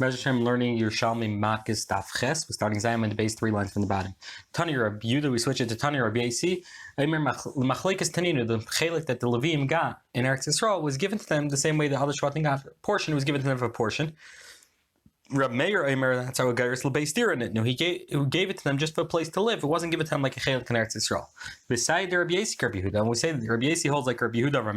I'm learning Yerushalmi Makkos Daf. We're starting Zayim in the base 3 lines from the bottom. Tani Rabbi Yehuda, we switch it to Tani Rabbi Yasi. Machlekes Tanina, the chelik that the Levim got in Eretz Yisrael was given to them the same way the other Shvatim got a portion. It was given to them for a portion. Rab Meir Omer, that's how a Gaius Lebeistir in it. No, he gave it to them just for a place to live. It wasn't given to them like a chelik in Eretz Yisrael. Beside the Rabbi Yasi, Rabbi Yehuda, and we say that Rabbi Yasi holds like Rabbi Yehuda, Rab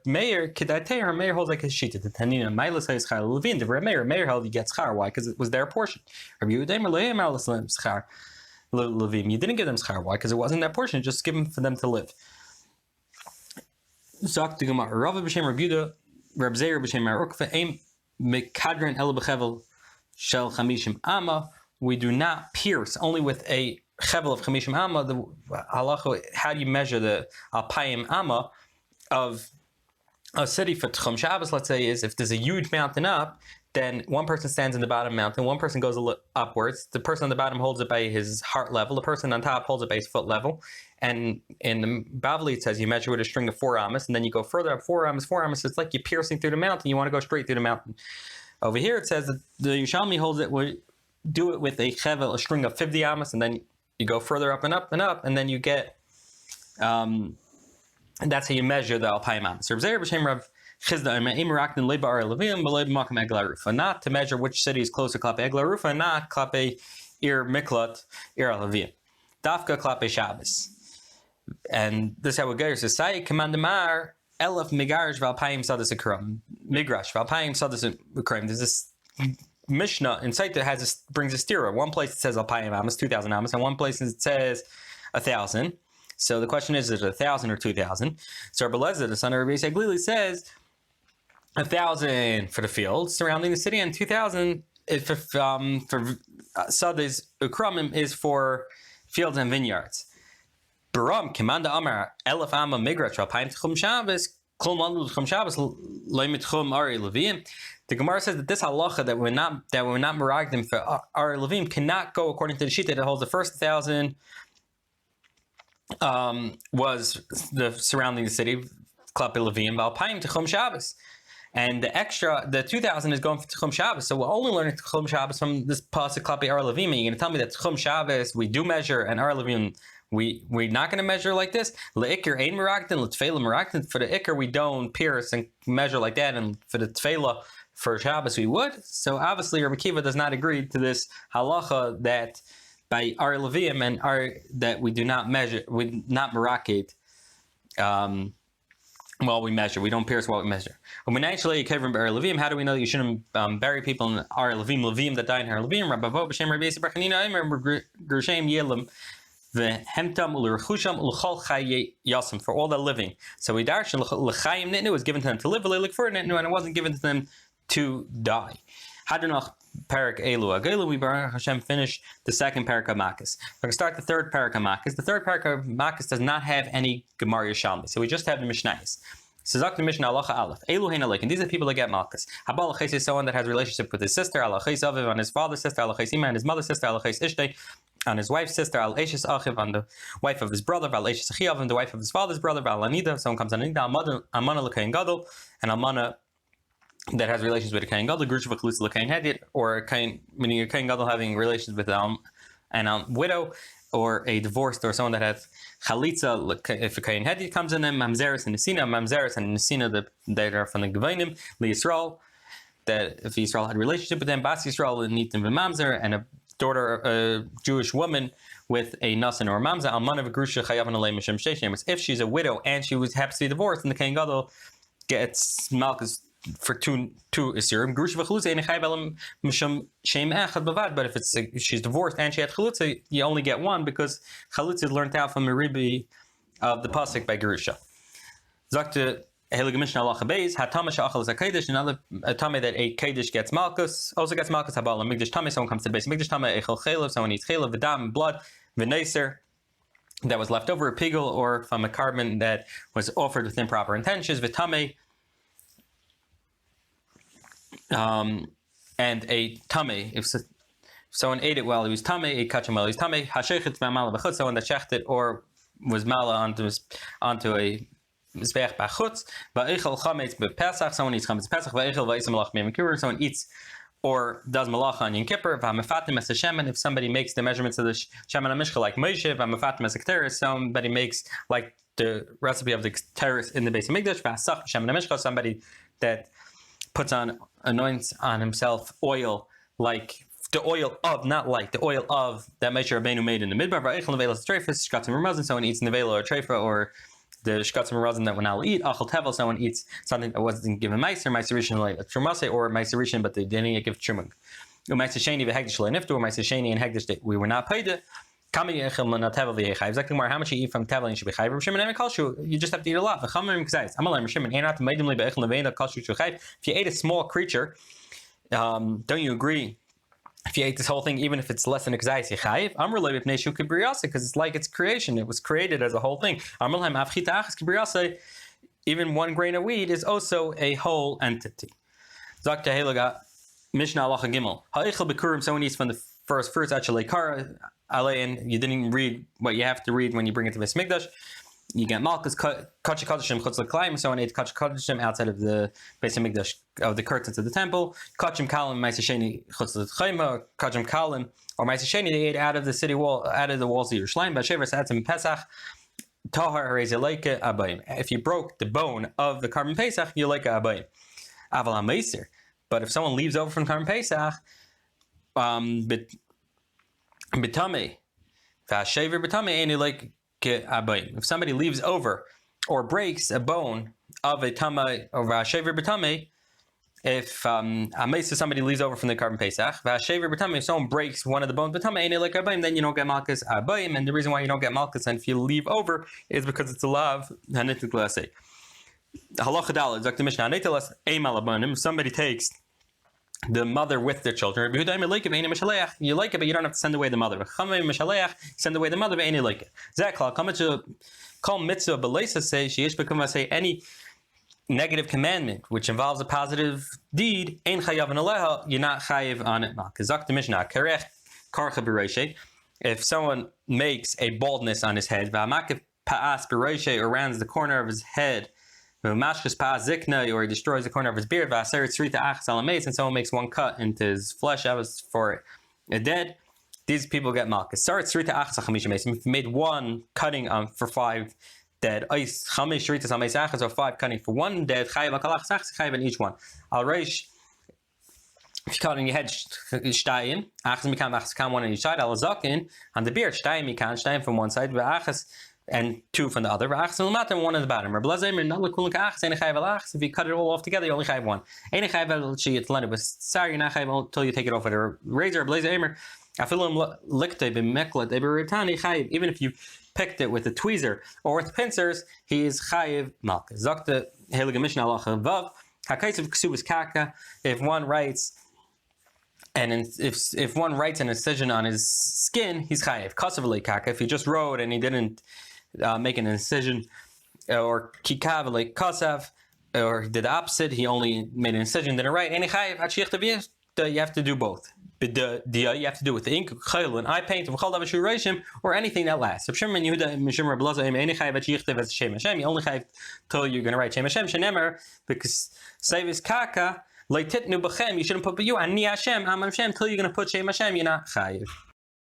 Meir, Kedatei, Rab Meir holds like his shita. The Tanina, Mailas Hayis Chayil Levin. The Rab Meir held he gets char. Why? Because it was their portion. Rabbi Yehuda, Mailas Char Levim. You didn't give them schar. Why? Because it wasn't their portion. Just give them for them to live. Zok the Gemara. Rav b'shem Rabbi Yehuda, Rab Zeir b'shem Marukva, Aim Mekadran El B'chevel. Shel Chamishim Amma, we do not pierce only with a chevel of Chamishim Amma. The halacha, how do you measure the Alpayim Amma of a city for Tchum Shabbos? Let's say is if there's a huge mountain up, then one person stands in the bottom mountain, one person goes upwards. The person on the bottom holds it by his heart level. The person on top holds it by his foot level. And in the Bavli it says you measure with a string of 4 amas, and then you go further up 4 amas, 4 amas. It's like you're piercing through the mountain. You want to go straight through the mountain. Over here it says that the Yerushalmi holds it, we do it with a chevel, a string of 50 amas, and then you go further up and up and up, and then you get, and that's how you measure the Alpayim amas. Rav Zeir b'shem Rav Chizda, not to measure which city is closer klape Egla Rufa, and not klape Ir Miklat, Ir Alavim. Dafka klape Shabbos. And this is how it goes. Say, Commandamar, Elef Migarsh Valpayim Sadas Akram. Migrash Valpayim Sadas Akram. There's this Mishnah inside that has this, brings a stira. One place it says Alpayim Amas, 2,000 Amas, and one place it says 1,000. So the question is it 1,000 or 2,000? So Rabbi Lezer, the son of Rabbi Saglili, says 1,000 for the fields surrounding the city, and 2,000 for Sadas Akramim is for fields and vineyards. Baram Kimanda Amar Elef Amma Migrash Valpayim Tchum Shabbos. The Gemara says that this halacha that we're not meragdim for our levim cannot go according to the shita that holds the first 1,000 was the surrounding the city klape levim Valpayim Tchum Shabbos, and the extra, the 2,000 is going for Tchum Shabbos. So we're only learning Tchum Shabbos from this pasuk klape our levim. You're going to tell me that Tchum Shabbos we do measure and our levim we're not going to measure like this. Le'ikr ein meragdin, le'tfeila meragdin. For the ikr we don't pierce and measure like that, and for the tfeila for Shabbos we would. So obviously Rabbi Kiva does not agree to this halacha that by our levium and our that we do not measure, we not merakid. Well, we measure. We don't pierce while we measure. How do we know that you shouldn't bury people in our levim that die in our levim? Rabbi b'shem Rabbi Yisrael Barchanina Omer Gershem Yelim. For all the living. So we darshan l'chaim nitnu was given to them to live, and it wasn't given to them to die. Hadranach parak elu agelu. We Baruch Hashem finished the second parak of Makkos. We're going to start the third parak of Makkos. The third parak of Makkos does not have any Gemara Yerushalmi, so we just have the Mishnayos. So Zak the Mishnah Alacha Aleph. Elu hein alik, and these are people that get Makkos. Habal Chais is someone that has a relationship with his sister. Alachais Aviv on his father's sister. Alachais Ima on his mother's sister. Alachais Ishtay on his wife's sister, Al Eshes Achiv on the wife of his brother, Val Eshes Achiv on the wife of his father's brother, Val Anida, someone comes on Anida, Almana L'Kayin Gadol, and Almana that has relations with a Kayin Gadol, Grush V'Chlutz L'Kayin Hedit, or a Kayin, meaning a Kayin Gadol having relations with a widow, or a divorced, or someone that has Chalitza, if a Kayin Hedit comes in them, Mamzeres and Nesina that are from the Gevainim, Li Yisrael, that if Yisrael had a relationship with them, Bas Yisrael, and Nitim V'Mamzer, and a daughter, a Jewish woman with a nasan or a mamza, alman of a grusha chayav alei mishem sheishem. If she's a widow and she happens to be divorced, and the Kohen Gadol gets malchus for two isirim, grusha v'chalutza ein chayav alei mishem shem echad bavad. But if she's divorced and she had chalutza, you only get one because chalutza is learned out from a ribi of the pasuk by grusha. Zakta Helig Mishnah Allah Beis, Hatama Shachal is a Kaddish, another Tame that ate Kaddish gets Malchus, also gets Malchus Habal, and Migdash Tame, someone comes to the base Migdash Tame, Echel Chalev, someone eats Chalev, Vidam, blood, Vineser, that was left over, a pigel, or from a carbon that was offered with improper intentions, Vitame, and a Tame, if someone ate it while he was Tame, ate Kacham while he was Tame, Hashechet Ma'amala B'chut, someone that shechted or was Mala onto a Mizbeach b'chutz, va'echel chametz b'Pesach. Someone eats chametz Pesach. Va'echel va'isam lach me'im kippur. Someone eats or does malacha on Yom Kippur, and if somebody makes the measurements of the Shemen HaMishcha like Moshe, somebody makes like the recipe of the terrace in the base of Mikdash, somebody that anoints on himself oil, like the oil of, not like the oil of that Moshe Rabbeinu made in the Midbar, someone eats nevela or treifa, or the shkatzim razin that one I'll eat, achal tevel, someone eats something that wasn't given meiser rishon like trumase, or meiser rishon but they didn't give trumug. Meiser sheni v'hegdish le'niftu, or meiser sheni and hegdish that we were not paid it. Coming yechim l'na tevel v'yechayv. Exactly more how much you eat from tevel and you should be chayv. Rishon and kalshu, you just have to eat a lot. V'chamim k'zayis. Amalim Rishon and not meidim li be'echel leveina kalshu chayv. If you ate a small creature, don't you agree? If you ate this whole thing, even if it's less than a k'zayis yechayiv, amr le'bip neishu kibriyasa, because it's like its creation. It was created as a whole thing. Amr le'hem afchita achas kibriyasa, even one grain of wheat is also a whole entity. Zakta helaga Mishnah Halacha Gimel. Ha'ichel bekurim, someone eats from the first fruits. Actually, kara alein. You didn't read what you have to read when you bring it to Beis Mikdash. You get malchus kachi kodashim chutz l'klayim. Someone ate kachi kodashim outside of the Beis Mikdash, of the curtains of the temple. Kachim kalim ma'aseh sheni chutz l'chayma. Kachim kalim or ma'aseh sheni they ate out of the city wall, out of the walls of Yerushalmi. B'shever sa'atzim pesach tahar harei zeleika abayim. If you broke the bone of the carbon pesach, you like abayim. Aval ha'meiser. But if someone leaves over from carbon pesach, bitame v'ashever bitame ain't like. If somebody leaves over or breaks a bone of a tama or v'ashever b'tamei, if somebody leaves over from the carbon pesach, v'ashever b'tamei, if someone breaks one of the bones b'tamei, ain't like abayim, then you don't get malchus abayim. And the reason why you don't get malchus, and if you leave over, is because it's a lav hanitik l'aseh. Halacha daled zok the Mishnah neitelas eimal abanim. Somebody takes the mother with their children. You like it, but you don't have to send away the mother. Send away the mother, but ain't like it. Zakla, come to call mitzvah, but Leisa say she is become say any negative commandment which involves a positive deed, ain't chayav and aleha, you're not chayiv on it. Kazak the Mishnah, karech karcha b'reishay. If someone makes a baldness on his head, v'amakiv pa'as b'reishay, or rounds the corner of his head, or he destroys the corner of his beard, and someone makes one cut into his flesh, that was for a dead, these people get malchus. If you made one cutting for 5 dead, or 5 cutting for 1 dead, in each one. If you cut on your head, one on each side, on the beard, from one side, and 2 from the other, and 1 on the bottom. If you cut it all off together, you only have 1. You're not until you take it off with a razor. Even if you picked it with a tweezer or with pincers, he is chayiv malchus. If one writes, and if one writes an incision on his skin, he's chayiv. Kasav kaka. If he just wrote and he didn't make an incision, or kikav like kasav, or did the opposite, he only made an incision, didn't write. You have to do both. You have to do with the ink, and eye paint, or anything that lasts. You only have till you're going to write Shem Hashem, because Sevis Kaka, you shouldn't put you and Ni Hashem, Am Hashem, till you're going to put Shem Hashem, you're not chayiv.